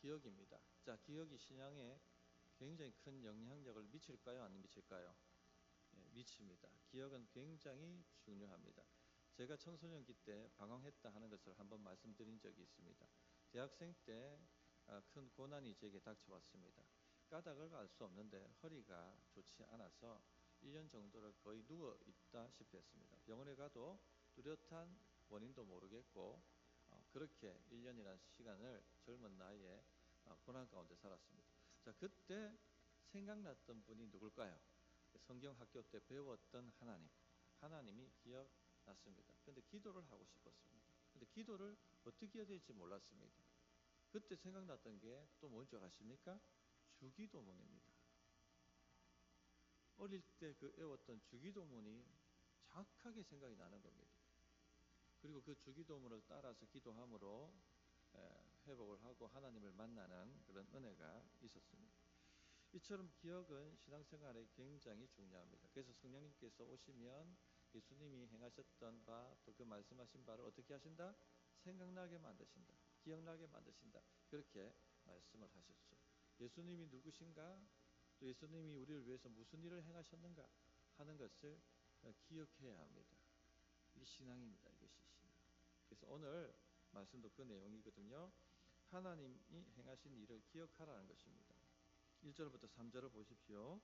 기억입니다. 자, 기억이 신앙에 굉장히 큰 영향력을 미칠까요? 안 미칠까요? 미칩니다. 기억은 굉장히 중요합니다. 제가 청소년기 때 방황했다 하는 것을 한번 말씀드린 적이 있습니다. 대학생 때 큰 고난이 제게 닥쳐왔습니다. 까닭을 알 수 없는데 허리가 좋지 않아서 1년 정도를 거의 누워 있다시피 했습니다. 병원에 가도 뚜렷한 원인도 모르겠고 그렇게 1년이라는 시간을 젊은 나이에 고난 가운데 살았습니다. 자, 그때 생각났던 분이 누굴까요? 성경 학교 때 배웠던 하나님이 기억났습니다. 근데 기도를 하고 싶었습니다. 근데 기도를 어떻게 해야 될지 몰랐습니다. 그때 생각났던 게 또 뭔 줄 아십니까? 주기도문입니다. 어릴 때 그 외웠던 주기도문이 정확하게 생각이 나는 겁니다. 그리고 그 주기도문을 따라서 기도함으로 회복을 하고 하나님을 만나는 그런 은혜가 있었습니다. 이처럼 기억은 신앙생활에 굉장히 중요합니다. 그래서 성령님께서 오시면 예수님이 행하셨던 바, 또 그 말씀하신 바를 어떻게 하신다? 생각나게 만드신다. 기억나게 만드신다. 그렇게 말씀을 하셨죠. 예수님이 누구신가? 또 예수님이 우리를 위해서 무슨 일을 행하셨는가 하는 것을 기억해야 합니다. 이게 신앙입니다. 이것이 신앙. 그래서 오늘 말씀도 그 내용이거든요. 하나님이 행하신 일을 기억하라는 것입니다. 1절부터 3절을 보십시오.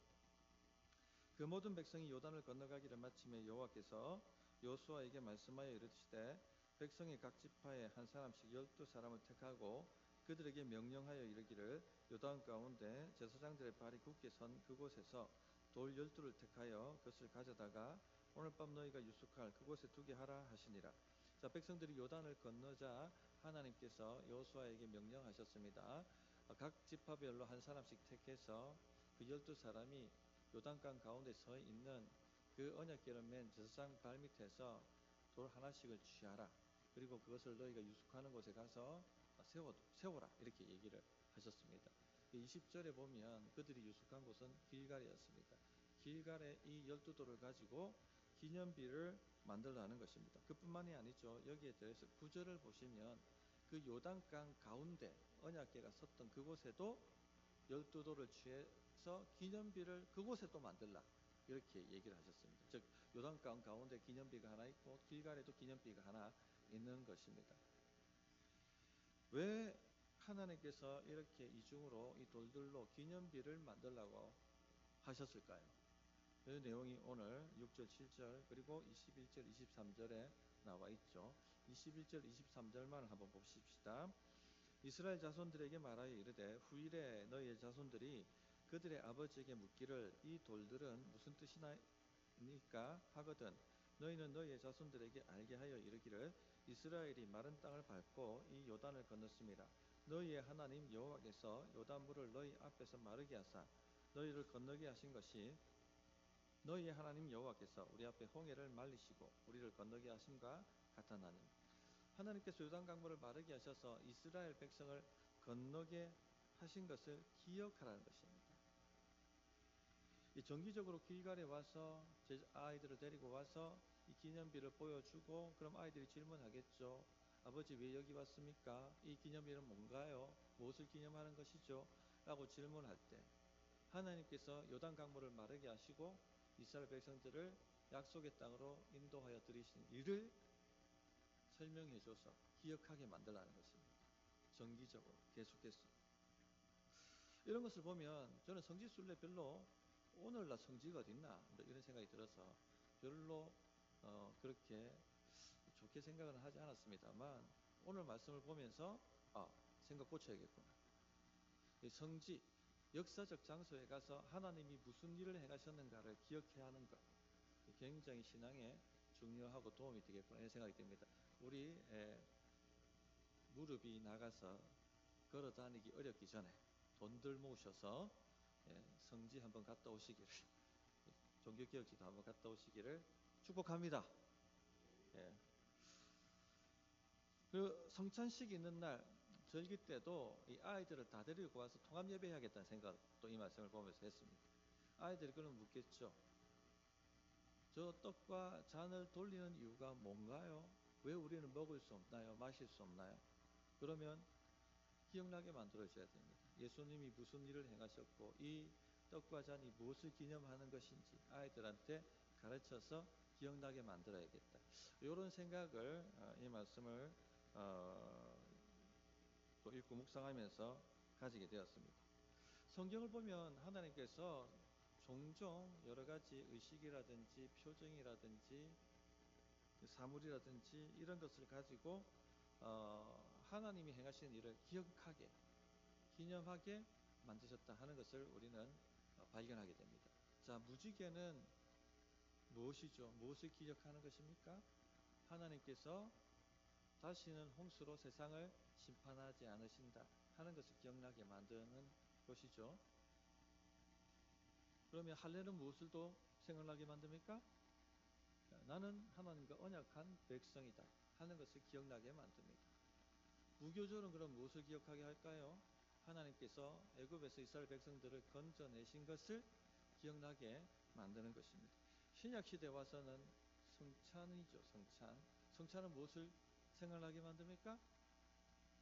그 모든 백성이 요단을 건너가기를 마침에 여호와께서 여호수아에게 말씀하여 이르시되 백성의 각 지파에 한 사람씩 12사람을 택하고 그들에게 명령하여 이르기를 요단 가운데 제사장들의 발이 굳게 선 그곳에서 돌 12를 택하여 그것을 가져다가 오늘 밤 너희가 유숙할 그곳에 두게 하라 하시니라. 자, 백성들이 요단을 건너자 하나님께서 여호수아에게 명령하셨습니다. 각 지파별로 한 사람씩 택해서 그 12사람이 요단강 가운데 서 있는 그 언약궤를 맨 제사장 발밑에서 돌 하나씩을 취하라. 그리고 그것을 너희가 유숙하는 곳에 가서 세워라. 이렇게 얘기를 하셨습니다. 20절에 보면 그들이 유숙한 곳은 길갈이었습니다. 길갈에 이 12돌을 가지고 기념비를 만들라는 것입니다. 그뿐만이 아니죠. 여기에 대해서 9절을 보시면 그 요단강 가운데 언약궤가 섰던 그곳에도 12돌을 취해서 기념비를 그곳에 또 만들라. 이렇게 얘기를 하셨습니다. 즉 요단강 가운데 기념비가 하나 있고 길갈에도 기념비가 하나 있는 것입니다. 왜 하나님께서 이렇게 이중으로 이 돌들로 기념비를 만들라고 하셨을까요? 그 내용이 오늘 6절, 7절 그리고 21절, 23절에 나와 있죠. 21절, 23절만 한번 보십시다. 이스라엘 자손들에게 말하여 이르되 후일에 너희의 자손들이 그들의 아버지에게 묻기를 이 돌들은 무슨 뜻이나이까 하거든 너희는 너희의 자손들에게 알게 하여 이르기를 이스라엘이 마른 땅을 밟고 이 요단을 건넜음이라. 너희의 하나님 여호와께서 요단물을 너희 앞에서 마르게 하사 너희를 건너게 하신 것이 너희의 하나님 여호와께서 우리 앞에 홍해를 말리시고 우리를 건너게 하심과 같았나니. 하나님께서 요단강물을 마르게 하셔서 이스라엘 백성을 건너게 하신 것을 기억하라는 것입니다. 정기적으로 길갈에 와서 아이들을 데리고 와서 이 기념비를 보여주고 그럼 아이들이 질문하겠죠. 아버지 왜 여기 왔습니까? 이 기념비는 뭔가요? 무엇을 기념하는 것이죠? 라고 질문할 때 하나님께서 요단강물을 마르게 하시고 이스라엘 백성들을 약속의 땅으로 인도하여 들이신 일을 설명해줘서 기억하게 만들라는 것입니다. 정기적으로 계속해서 이런 것을 보면 저는 성지순례 별로 오늘날 성지가 어딨나 이런 생각이 들어서 별로 그렇게 좋게 생각은 하지 않았습니다만 오늘 말씀을 보면서 생각 고쳐야겠구나. 성지 역사적 장소에 가서 하나님이 무슨 일을 행하셨는가를 기억해야 하는 것 굉장히 신앙에 중요하고 도움이 되겠구나 이런 생각이 듭니다. 우리 무릎이 나가서 걸어 다니기 어렵기 전에 돈들 모으셔서 성지 한번 갔다 오시기를 종교개혁지도 한번 갔다 오시기를 축복합니다. 그 성찬식이 있는 날 절기 때도 이 아이들을 다 데리고 와서 통합 예배해야겠다는 생각도 이 말씀을 보면서 했습니다. 아이들이 그럼 묻겠죠. 저 떡과 잔을 돌리는 이유가 뭔가요? 왜 우리는 먹을 수 없나요? 마실 수 없나요? 그러면 기억나게 만들어줘야 됩니다. 예수님이 무슨 일을 행하셨고 이 떡과 잔이 무엇을 기념하는 것인지 아이들한테 가르쳐서 기억나게 만들어야겠다. 이런 생각을 이 말씀을 또 읽고 묵상하면서 가지게 되었습니다. 성경을 보면 하나님께서 종종 여러 가지 의식이라든지 표정이라든지 사물이라든지 이런 것을 가지고 하나님이 행하신 일을 기억하게 기념하게 만드셨다 하는 것을 우리는 발견하게 됩니다. 자, 무지개는 무엇이죠? 무엇을 기억하는 것입니까? 하나님께서 다시는 홍수로 세상을 심판하지 않으신다 하는 것을 기억나게 만드는 것이죠. 그러면 할례는 무엇을 또 생각나게 만듭니까? 나는 하나님과 언약한 백성이다 하는 것을 기억나게 만듭니다. 무교절은 그럼 무엇을 기억하게 할까요? 하나님께서 애굽에서 이스라엘 백성들을 건져내신 것을 기억나게 만드는 것입니다. 신약 시대 와서는 성찬이죠. 성찬은 무엇을 생각나게 만듭니까?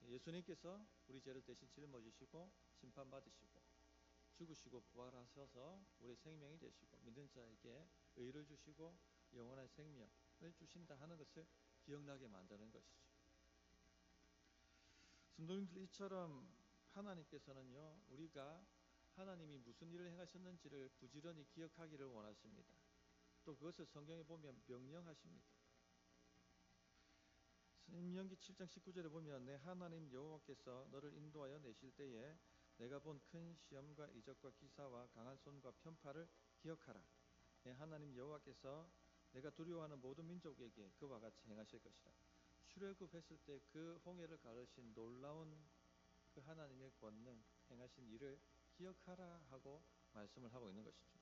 예수님께서 우리 죄를 대신 짊어지시고 심판받으시고 죽으시고 부활하셔서 우리 생명이 되시고 믿는 자에게 의를 주시고 영원한 생명을 주신다 하는 것을 기억나게 만드는 것이죠. 성도님들, 이처럼 하나님께서는요, 우리가 하나님이 무슨 일을 행하셨는지를 부지런히 기억하기를 원하십니다. 또 그것을 성경에 보면 명령하십니다. 신명기 7장 19절에 보면 내 하나님 여호와께서 너를 인도하여 내실 때에 내가 본 큰 시험과 이적과 기사와 강한 손과 편파를 기억하라. 내 하나님 여호와께서 내가 두려워하는 모든 민족에게 그와 같이 행하실 것이라. 출애굽했을 때 그 홍해를 가르신 놀라운 그 하나님의 권능 행하신 일을 기억하라 하고 말씀을 하고 있는 것이죠.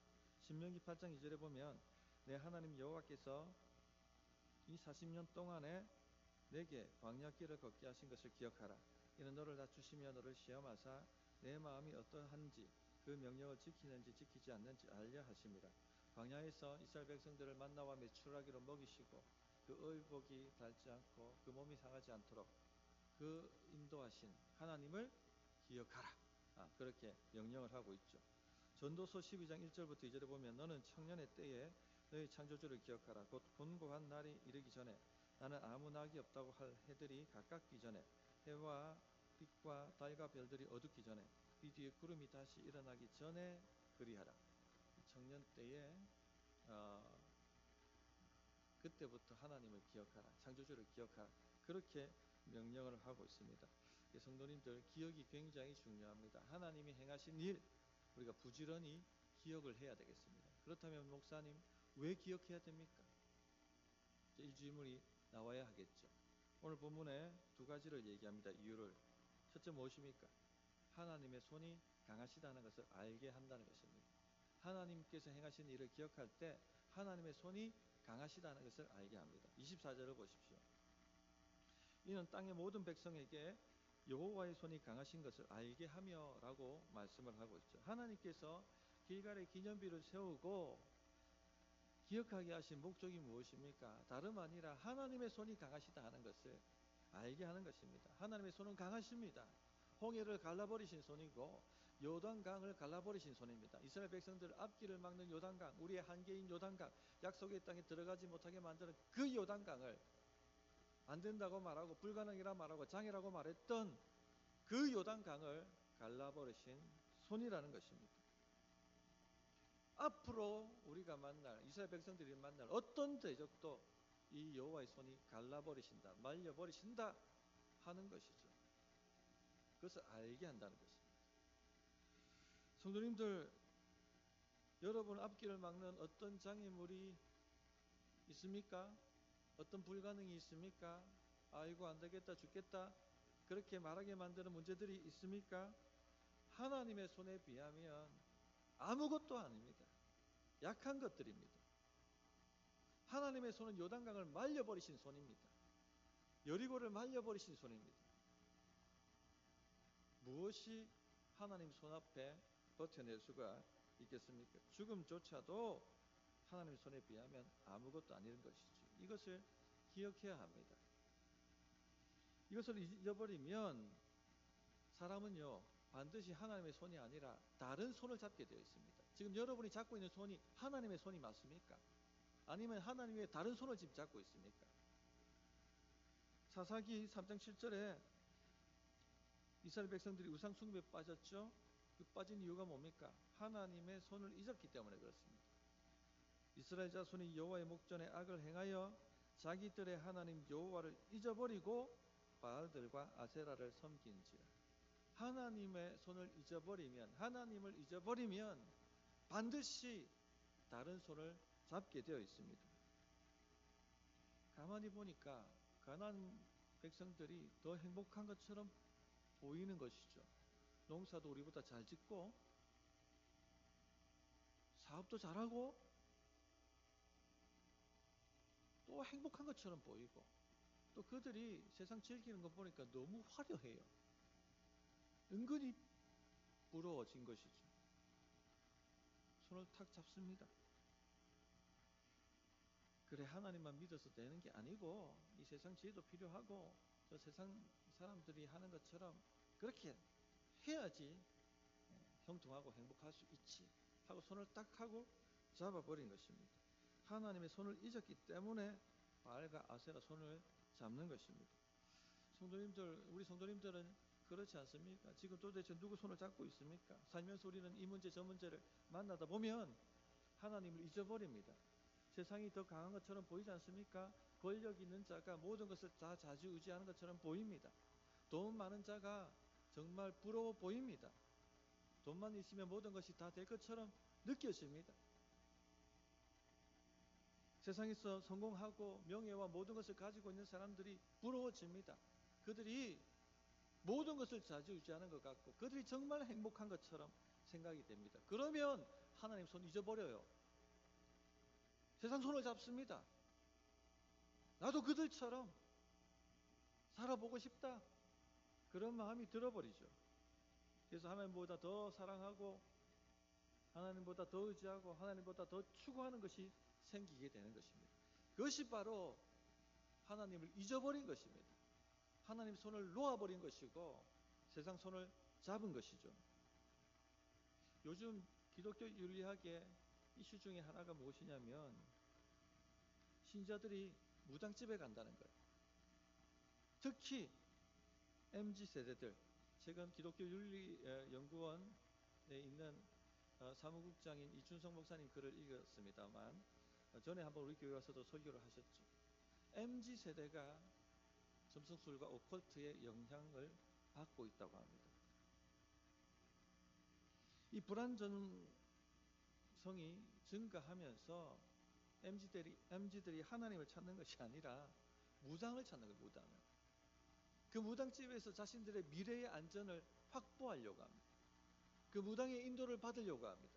신명기 8장 2절에 보면 내 하나님 여호와께서 이 40년 동안에 내게 광야길을 걷게 하신 것을 기억하라. 이는 너를 낮추시며 너를 시험하사 내 마음이 어떠한지 그 명령을 지키는지 지키지 않는지 알려 하심이라. 광야에서 이스라엘 백성들을 만나와 메추라기로 먹이시고 그 의복이 닳지 않고 그 몸이 상하지 않도록 그 인도하신 하나님을 기억하라. 그렇게 명령을 하고 있죠. 전도서 12장 1절부터 2절에 보면 너는 청년의 때에 너희 창조주를 기억하라. 곧 곤고한 날이 이르기 전에 나는 아무 낙이 없다고 할 해들이 가깝기 전에 해와 빛과 달과 별들이 어둡기 전에 이 뒤에 구름이 다시 일어나기 전에 그리하라. 청년 때에 그때부터 하나님을 기억하라. 창조주를 기억하라. 그렇게 명령을 하고 있습니다. 성도님들, 기억이 굉장히 중요합니다. 하나님이 행하신 일 우리가 부지런히 기억을 해야 되겠습니다. 그렇다면 목사님, 왜 기억해야 됩니까? 이 질문이 나와야 하겠죠. 오늘 본문에 두 가지를 얘기합니다. 이유를. 첫째 무엇입니까? 하나님의 손이 강하시다는 것을 알게 한다는 것입니다. 하나님께서 행하신 일을 기억할 때 하나님의 손이 강하시다는 것을 알게 합니다. 24절을 보십시오. 이는 땅의 모든 백성에게 여호와의 손이 강하신 것을 알게 하며 라고 말씀을 하고 있죠. 하나님께서 길갈의 기념비를 세우고 기억하게 하신 목적이 무엇입니까? 다름 아니라 하나님의 손이 강하시다 하는 것을 알게 하는 것입니다. 하나님의 손은 강하십니다. 홍해를 갈라버리신 손이고 요단강을 갈라버리신 손입니다. 이스라엘 백성들 앞길을 막는 요단강, 우리의 한계인 요단강, 약속의 땅에 들어가지 못하게 만드는 그 요단강을 안 된다고 말하고 불가능이라 말하고 장애라고 말했던 그 요단강을 갈라버리신 손이라는 것입니다. 앞으로 우리가 만날 이스라엘 백성들이 만날 어떤 대적도 이 여호와의 손이 갈라버리신다, 말려버리신다 하는 것이죠. 그것을 알게 한다는 것입니다. 성도님들, 여러분 앞길을 막는 어떤 장애물이 있습니까? 어떤 불가능이 있습니까? 아이고 안 되겠다, 죽겠다 그렇게 말하게 만드는 문제들이 있습니까? 하나님의 손에 비하면 아무것도 아닙니다. 약한 것들입니다. 하나님의 손은 요단강을 말려버리신 손입니다. 여리고를 말려버리신 손입니다. 무엇이 하나님 손 앞에 버텨낼 수가 있겠습니까? 죽음조차도 하나님 손에 비하면 아무것도 아닌 것이죠. 이것을 기억해야 합니다. 이것을 잊어버리면 사람은요, 반드시 하나님의 손이 아니라 다른 손을 잡게 되어 있습니다. 지금 여러분이 잡고 있는 손이 하나님의 손이 맞습니까? 아니면 하나님의 다른 손을 지금 잡고 있습니까? 사사기 3장 7절에 이스라엘 백성들이 우상 숭배에 빠졌죠. 그 빠진 이유가 뭡니까? 하나님의 손을 잊었기 때문에 그렇습니다. 이스라엘 자손이 여호와의 목전에 악을 행하여 자기들의 하나님 여호와를 잊어버리고 바알들과 아세라를 섬긴지라. 하나님의 손을 잊어버리면, 하나님을 잊어버리면 반드시 다른 손을 잡게 되어 있습니다. 가만히 보니까 가나안 백성들이 더 행복한 것처럼 보이는 것이죠. 농사도 우리보다 잘 짓고 사업도 잘하고 또 행복한 것처럼 보이고, 또 그들이 세상 즐기는 거 보니까 너무 화려해요. 은근히 부러워진 것이죠. 손을 탁 잡습니다. 그래, 하나님만 믿어서 되는 게 아니고 이 세상 지혜도 필요하고 저 세상 사람들이 하는 것처럼 그렇게 해야지 형통하고 행복할 수 있지 하고 손을 딱 하고 잡아버린 것입니다. 하나님의 손을 잊었기 때문에 바알과 아세라 손을 잡는 것입니다. 성도님들, 우리 성도님들은 그렇지 않습니까? 지금 도대체 누구 손을 잡고 있습니까? 살면서 우리는 이 문제 저 문제를 만나다 보면 하나님을 잊어버립니다. 세상이 더 강한 것처럼 보이지 않습니까? 권력 있는 자가 모든 것을 다 좌지우지하는 것처럼 보입니다. 돈 많은 자가 정말 부러워 보입니다. 돈만 있으면 모든 것이 다 될 것처럼 느껴집니다. 세상에서 성공하고 명예와 모든 것을 가지고 있는 사람들이 부러워집니다. 그들이 모든 것을 좌지우지하는 것 같고 그들이 정말 행복한 것처럼 생각이 됩니다. 그러면 하나님 손 잊어버려요. 세상 손을 잡습니다. 나도 그들처럼 살아보고 싶다. 그런 마음이 들어버리죠. 그래서 하나님보다 더 사랑하고 하나님보다 더 의지하고 하나님보다 더 추구하는 것이 생기게 되는 것입니다. 그것이 바로 하나님을 잊어버린 것입니다. 하나님 손을 놓아버린 것이고 세상 손을 잡은 것이죠. 요즘 기독교 윤리학의 이슈 중에 하나가 무엇이냐면 신자들이 무당집에 간다는 거예요. 특히 MZ세대들, 최근 기독교 윤리연구원에 있는 사무국장인 이준석 목사님 글을 읽었습니다만 전에 한번 우리 교회 와서도 설교를 하셨죠. MZ세대가 점성술과 오컬트의 영향을 받고 있다고 합니다. 이 불안정성이 증가하면서 MZ들이 하나님을 찾는 것이 아니라 무당을 찾는 거예요. 무당을. 그 무당집에서 자신들의 미래의 안전을 확보하려고 합니다. 그 무당의 인도를 받으려고 합니다.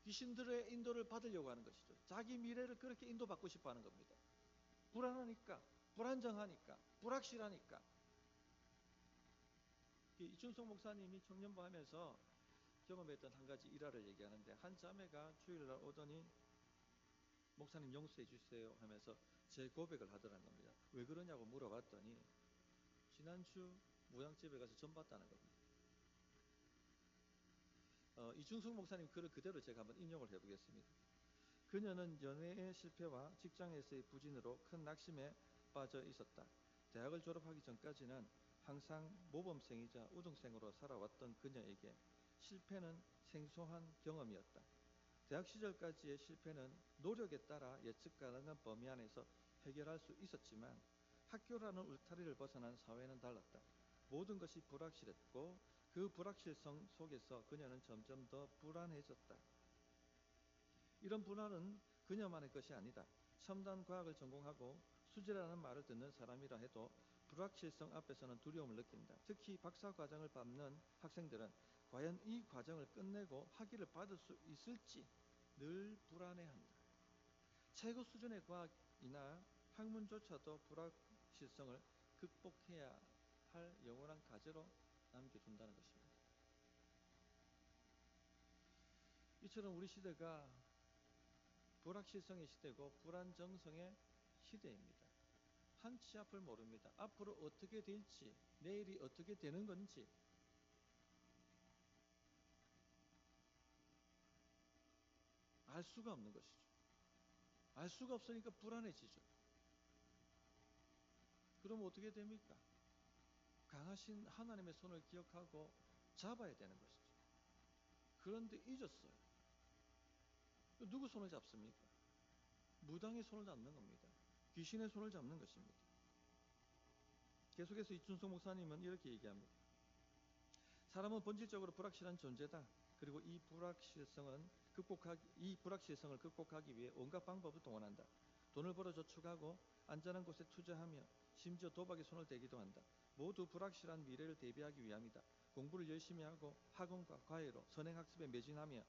귀신들의 인도를 받으려고 하는 것이죠. 자기 미래를 그렇게 인도받고 싶어 하는 겁니다. 불안하니까, 불안정하니까, 불확실하니까. 이준석 목사님이 청년부 하면서 경험했던 한 가지 일화를 얘기하는데 한 자매가 주일날 오더니 목사님 용서해 주세요 하면서 제 고백을 하더라는 겁니다. 왜 그러냐고 물어봤더니 지난주 무당집에 가서 전 봤다는 겁니다. 이준석 목사님 글을 그대로 제가 한번 인용을 해보겠습니다. 그녀는 연애의 실패와 직장에서의 부진으로 큰 낙심에 빠져 있었다. 대학을 졸업하기 전까지는 항상 모범생이자 우등생으로 살아왔던 그녀에게 실패는 생소한 경험이었다. 대학 시절까지의 실패는 노력에 따라 예측 가능한 범위 안에서 해결할 수 있었지만 학교라는 울타리를 벗어난 사회는 달랐다. 모든 것이 불확실했고 그 불확실성 속에서 그녀는 점점 더 불안해졌다. 이런 불안은 그녀만의 것이 아니다. 첨단 과학을 전공하고 수재라는 말을 듣는 사람이라 해도 불확실성 앞에서는 두려움을 느낀다. 특히 박사 과정을 밟는 학생들은 과연 이 과정을 끝내고 학위를 받을 수 있을지 늘 불안해한다. 최고 수준의 과학이나 학문조차도 불확실성을 극복해야 할 영원한 과제로 남겨둔다는 것입니다. 이처럼 우리 시대가 불확실성의 시대고 불안정성의 시대입니다. 한치 앞을 모릅니다. 앞으로 어떻게 될지, 내일이 어떻게 되는 건지 알 수가 없는 것이죠. 알 수가 없으니까 불안해지죠. 그럼 어떻게 됩니까? 강하신 하나님의 손을 기억하고 잡아야 되는 것이죠. 그런데 잊었어요. 누구 손을 잡습니까? 무당의 손을 잡는 겁니다. 귀신의 손을 잡는 것입니다. 계속해서 이춘석 목사님은 이렇게 얘기합니다. 사람은 본질적으로 불확실한 존재다. 그리고 이 불확실성을 극복하기 위해 온갖 방법을 동원한다. 돈을 벌어 저축하고 안전한 곳에 투자하며 심지어 도박에 손을 대기도 한다. 모두 불확실한 미래를 대비하기 위함이다. 공부를 열심히 하고 학원과 과외로 선행학습에 매진하며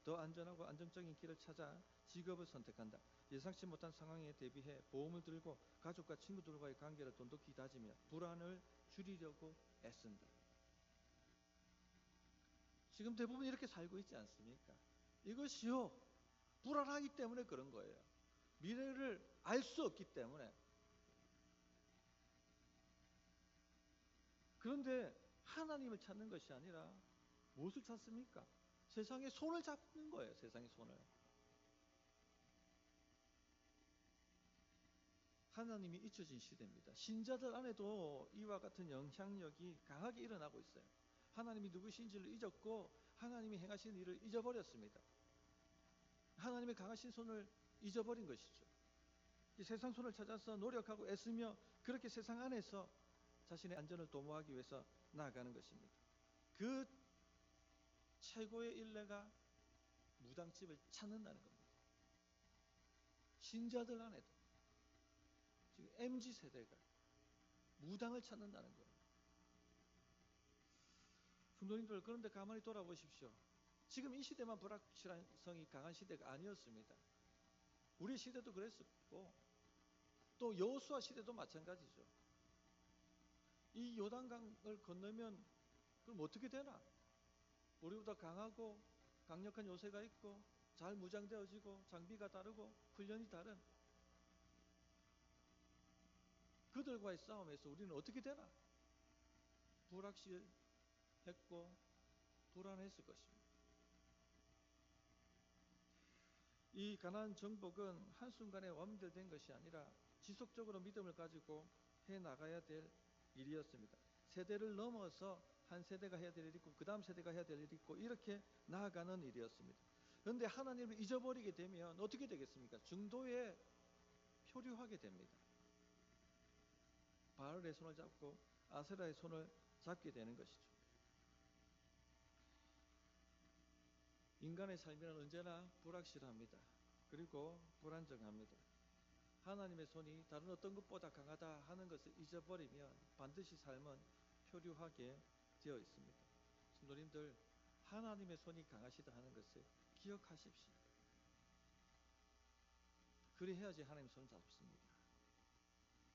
더 안전하고 안정적인 길을 찾아 직업을 선택한다. 예상치 못한 상황에 대비해 보험을 들고 가족과 친구들과의 관계를 돈독히 다지며 불안을 줄이려고 애쓴다. 지금 대부분 이렇게 살고 있지 않습니까? 이것이요, 불안하기 때문에 그런 거예요. 미래를 알 수 없기 때문에. 그런데 하나님을 찾는 것이 아니라 무엇을 찾습니까? 세상의 손을 잡는 거예요. 세상의 손을. 하나님이 잊혀진 시대입니다. 신자들 안에도 이와 같은 영향력이 강하게 일어나고 있어요. 하나님이 누구신지를 잊었고 하나님이 행하신 일을 잊어버렸습니다. 하나님의 강하신 손을 잊어버린 것이죠. 이 세상 손을 찾아서 노력하고 애쓰며 그렇게 세상 안에서 자신의 안전을 도모하기 위해서 나아가는 것입니다. 그 최고의 일례가 무당집을 찾는다는 겁니다. 신자들 안에도 지금 MZ세대가 무당을 찾는다는 거예요. 성도님들, 그런데 가만히 돌아보십시오. 지금 이 시대만 불확실성이 강한 시대가 아니었습니다. 우리 시대도 그랬었고 또 여호수아 시대도 마찬가지죠. 이 요단강을 건너면 그럼 어떻게 되나? 우리보다 강하고 강력한 요새가 있고 잘 무장되어지고 장비가 다르고 훈련이 다른 그들과의 싸움에서 우리는 어떻게 되나? 불확실했고 불안했을 것입니다. 이 가나안 정복은 한순간에 완결된 것이 아니라 지속적으로 믿음을 가지고 해나가야 될 일이었습니다. 세대를 넘어서 한 세대가 해야 될 일이 있고 그 다음 세대가 해야 될 일이 있고 이렇게 나아가는 일이었습니다. 그런데 하나님을 잊어버리게 되면 어떻게 되겠습니까? 중도에 표류하게 됩니다. 바알의 손을 잡고 아세라의 손을 잡게 되는 것이죠. 인간의 삶은 언제나 불확실합니다. 그리고 불안정합니다. 하나님의 손이 다른 어떤 것보다 강하다 하는 것을 잊어버리면 반드시 삶은 표류하게 되어 있습니다. 성도님들, 하나님의 손이 강하시다 하는 것을 기억하십시오. 그리해야지 하나님 손 잡습니다.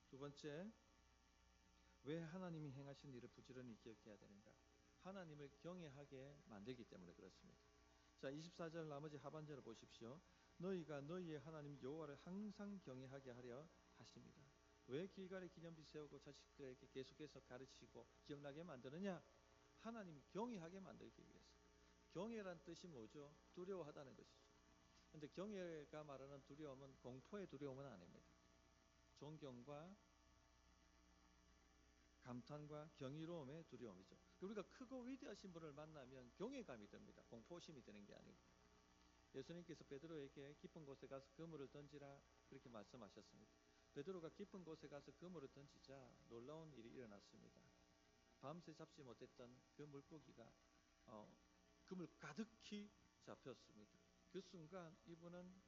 두 번째, 왜 하나님이 행하신 일을 부지런히 기억해야 되는가? 하나님을 경외하게 만들기 때문에 그렇습니다. 자, 24절 나머지 하반절을 보십시오. 너희가 너희의 하나님 여호와를 항상 경외하게 하려 하십니다. 왜 길갈에 기념비 세우고 자식들에게 계속해서 가르치고 기억나게 만드느냐? 하나님이 경외하게 만들기 위해서. 경외란 뜻이 뭐죠? 두려워하다는 것이죠. 그런데 경외가 말하는 두려움은 공포의 두려움은 아닙니다. 존경과 감탄과 경이로움의 두려움이죠. 우리가 크고 위대하신 분을 만나면 경외감이 듭니다. 공포심이 드는 게 아니고. 예수님께서 베드로에게 깊은 곳에 가서 그물을 던지라 그렇게 말씀하셨습니다. 베드로가 깊은 곳에 가서 그물을 던지자 놀라운 일이 일어났습니다. 밤새 잡지 못했던 그 물고기가 그물 가득히 잡혔습니다. 그 순간 이분은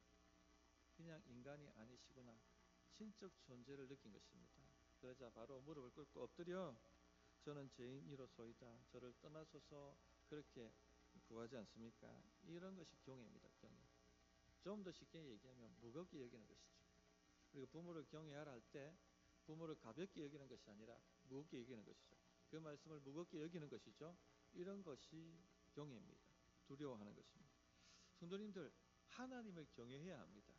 그냥 인간이 아니시구나, 신적 존재를 느낀 것입니다. 그러자 바로 무릎을 꿇고 엎드려 저는 죄인이로소이다, 저를 떠나소서 그렇게 구하지 않습니까? 이런 것이 경외입니다. 경외. 좀 더 쉽게 얘기하면 무겁게 여기는 것이죠. 그리고 부모를 경외하라 할 때 부모를 가볍게 여기는 것이 아니라 무겁게 여기는 것이죠. 그 말씀을 무겁게 여기는 것이죠. 이런 것이 경외입니다. 두려워하는 것입니다. 성도님들, 하나님을 경외해야 합니다.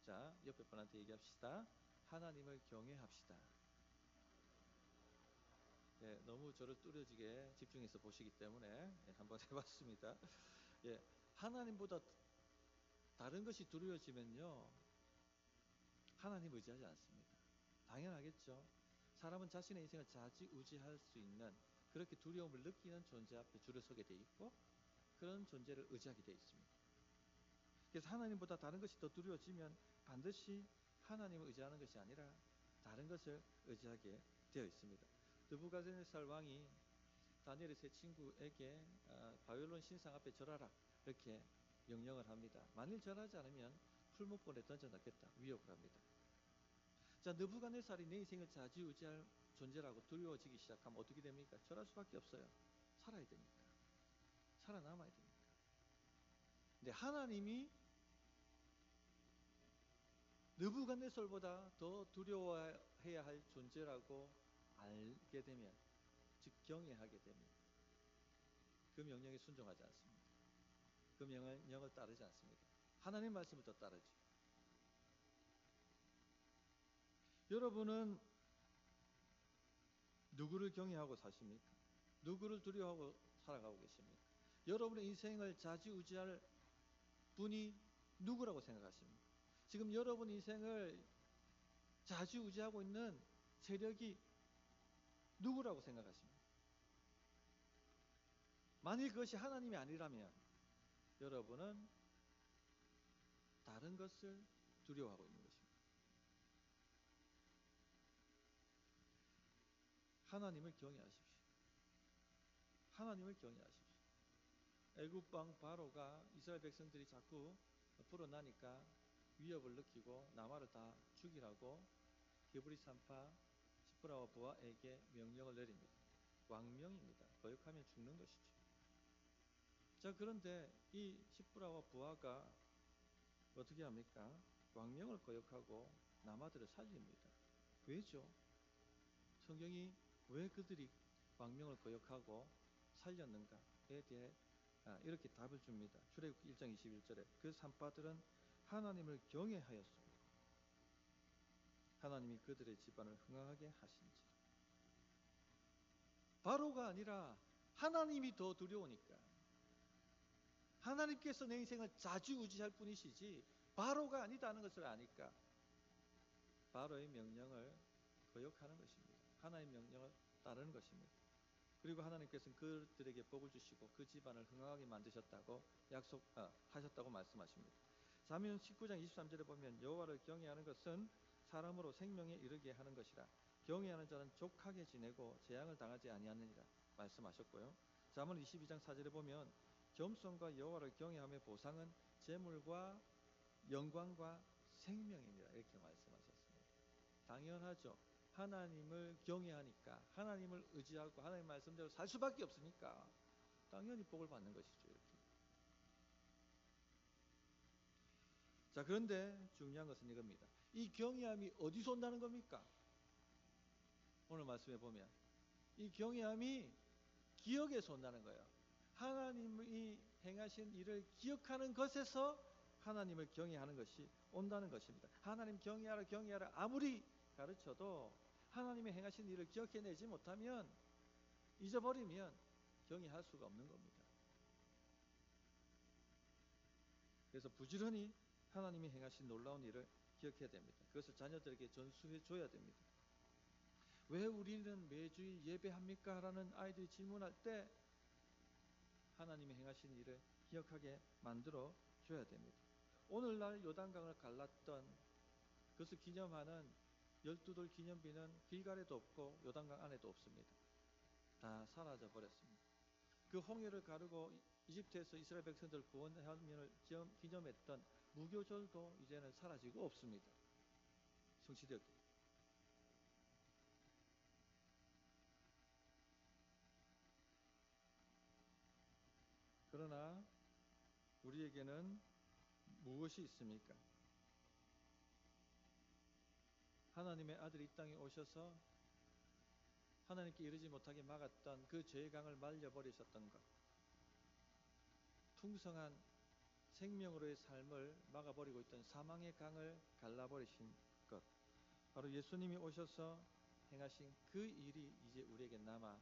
자, 옆에 분한테 얘기합시다. 하나님을 경외합시다. 예, 너무 저를 뚜렷하게 집중해서 보시기 때문에 한번 해봤습니다. 예, 하나님보다 다른 것이 두려워지면요, 하나님 의지하지 않습니다. 당연하겠죠. 사람은 자신의 인생을 좌지우지할 수 있는, 그렇게 두려움을 느끼는 존재 앞에 줄을 서게 돼 있고, 그런 존재를 의지하게 돼 있습니다. 그래서 하나님보다 다른 것이 더 두려워지면 반드시 하나님을 의지하는 것이 아니라 다른 것을 의지하게 되어 있습니다. 느부갓네살 왕이 다니엘의 세 친구에게 바벨론 신상 앞에 절하라, 이렇게 명령을 합니다. 만일 절하지 않으면 풀무불에 던져 넣겠다, 위협을 합니다. 자, 느부갓네살이 내 인생을 좌지우지할 존재라고 두려워지기 시작하면 어떻게 됩니까? 절할 수밖에 없어요. 살아야 되니까. 살아남아야 되니까. 근데 하나님이 느부갓네살보다 더 두려워해야 할 존재라고 알게 되면, 즉 경외하게 되면 그 명령에 순종하지 않습니다. 그 명령을 따르지 않습니다. 하나님 말씀을 더 따르죠. 여러분은 누구를 경외하고 사십니까? 누구를 두려워하고 살아가고 계십니까? 여러분의 인생을 좌지우지할 분이 누구라고 생각하십니까? 지금 여러분 인생을 좌지우지하고 있는 세력이 누구라고 생각하십니까? 만일 그것이 하나님이 아니라면 여러분은 다른 것을 두려워하고 있는 것입니다. 하나님을 경외하십시오. 하나님을 경외하십시오. 애굽 왕 바로가 이스라엘 백성들이 자꾸 불어나니까 위협을 느끼고 나마를 다 죽이라고 히브리 산파 시프라와 부하에게 명령을 내립니다. 왕명입니다. 거역하면 죽는 것이죠. 자, 그런데 이 시프라와 부하가 어떻게 합니까? 왕명을 거역하고 남아들을 살립니다. 왜죠? 성경이 왜 그들이 왕명을 거역하고 살렸는가에 대해 이렇게 답을 줍니다. 출애굽기 1장 21절에 그 산파들은 하나님을 경외하였습니다. 하나님이 그들의 집안을 흥하게 하신지라. 바로가 아니라 하나님이 더 두려우니까. 하나님께서 내 인생을 좌지우지할 분이시지 바로가 아니다는 것을 아니까 바로의 명령을 거역하는 것입니다. 하나님의 명령을 따르는 것입니다. 그리고 하나님께서는 그들에게 복을 주시고 그 집안을 흥하게 만드셨다고 하셨다고 말씀하십니다. 잠언 19장 23절에 보면 여호와를 경외하는 것은 사람으로 생명에 이르게 하는 것이라. 경외하는 자는 족하게 지내고 재앙을 당하지 아니하느니라 말씀하셨고요. 잠언 22장 4절에 보면 겸손과 여호와를 경외함의 보상은 재물과 영광과 생명입니다. 이렇게 말씀하셨습니다. 당연하죠. 하나님을 경외하니까, 하나님을 의지하고 하나님 말씀대로 살 수밖에 없으니까 당연히 복을 받는 것이죠. 이렇게. 자, 그런데 중요한 것은 이겁니다. 이 경외함이 어디서 온다는 겁니까? 오늘 말씀해 보면 이 경외함이 기억에서 온다는 거예요. 하나님이 행하신 일을 기억하는 것에서 하나님을 경외하는 것이 온다는 것입니다. 하나님 경외하라 경외하라 아무리 가르쳐도 하나님의 행하신 일을 기억해내지 못하면, 잊어버리면 경외할 수가 없는 겁니다. 그래서 부지런히 하나님이 행하신 놀라운 일을 기억해야 됩니다. 그것을 자녀들에게 전수해 줘야 됩니다. 왜 우리는 매주일 예배합니까? 라는 아이들이 질문할 때 하나님이 행하신 일을 기억하게 만들어 줘야 됩니다. 오늘날 요단강을 갈랐던 그것을 기념하는 12돌 기념비는 길갈에도 없고 요단강 안에도 없습니다. 다 사라져 버렸습니다. 그 홍해를 가르고 이집트에서 이스라엘 백성들 구원하면을 기념했던 무교절도 이제는 사라지고 없습니다. 성취되었기. 그러나 우리에게는 무엇이 있습니까? 하나님의 아들이 이 땅에 오셔서 하나님께 이르지 못하게 막았던 그 죄의 강을 말려버리셨던 것, 풍성한 생명으로의 삶을 막아버리고 있던 사망의 강을 갈라버리신 것, 바로 예수님이 오셔서 행하신 그 일이 이제 우리에게 남아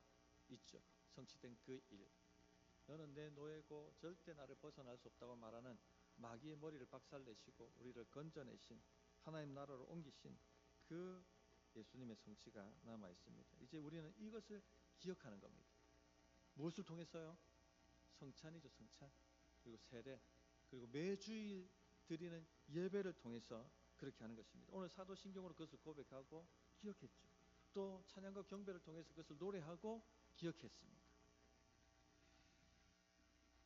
있죠. 성취된 그 일. 너는 내 노예고 절대 나를 벗어날 수 없다고 말하는 마귀의 머리를 박살내시고 우리를 건져내신 하나님 나라로 옮기신 그 예수님의 성취가 남아 있습니다. 이제 우리는 이것을 기억하는 겁니다. 무엇을 통해서요? 성찬이죠, 성찬. 그리고 세례, 그리고 매주일 드리는 예배를 통해서 그렇게 하는 것입니다. 오늘 사도신경으로 그것을 고백하고 기억했죠. 또 찬양과 경배를 통해서 그것을 노래하고 기억했습니다.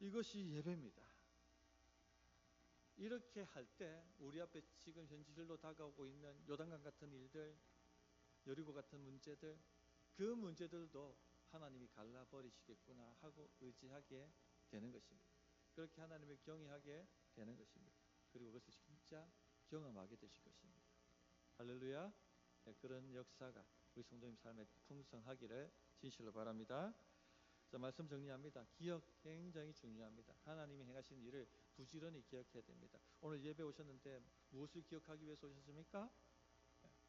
이것이 예배입니다. 이렇게 할 때 우리 앞에 지금 현실로 다가오고 있는 요단강 같은 일들, 여리고 같은 문제들, 그 문제들도 하나님이 갈라버리시겠구나 하고 의지하게 되는 것입니다. 그렇게 하나님을 경외하게 되는 것입니다. 그리고 그것을 진짜 경험하게 되실 것입니다. 할렐루야. 네, 그런 역사가 우리 성도님 삶에 풍성하기를 진실로 바랍니다. 자, 말씀 정리합니다. 기억 굉장히 중요합니다. 하나님이 행하신 일을 부지런히 기억해야 됩니다. 오늘 예배 오셨는데 무엇을 기억하기 위해서 오셨습니까?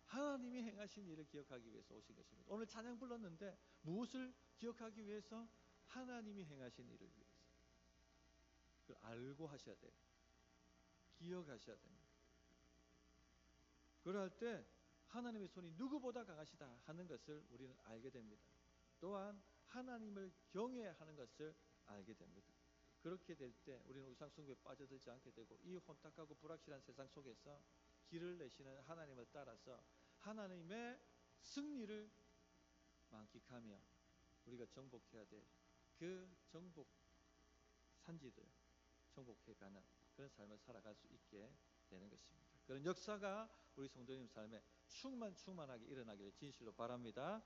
하나님이 행하신 일을 기억하기 위해서 오신 것입니다. 오늘 찬양 불렀는데 무엇을 기억하기 위해서? 하나님이 행하신 일을 위해서. 그걸 알고 하셔야 돼요. 기억하셔야 됩니다. 그럴 때 하나님의 손이 누구보다 강하시다 하는 것을 우리는 알게 됩니다. 또한 하나님을 경외하는 것을 알게 됩니다. 그렇게 될 때 우리는 우상숭배에 빠져들지 않게 되고 이 혼탁하고 불확실한 세상 속에서 길을 내시는 하나님을 따라서 하나님의 승리를 만끽하며 우리가 정복해야 될 그 정복 산지들 정복해가는 그런 삶을 살아갈 수 있게 되는 것입니다. 그런 역사가 우리 성도님 삶에 충만하게 일어나기를 진실로 바랍니다.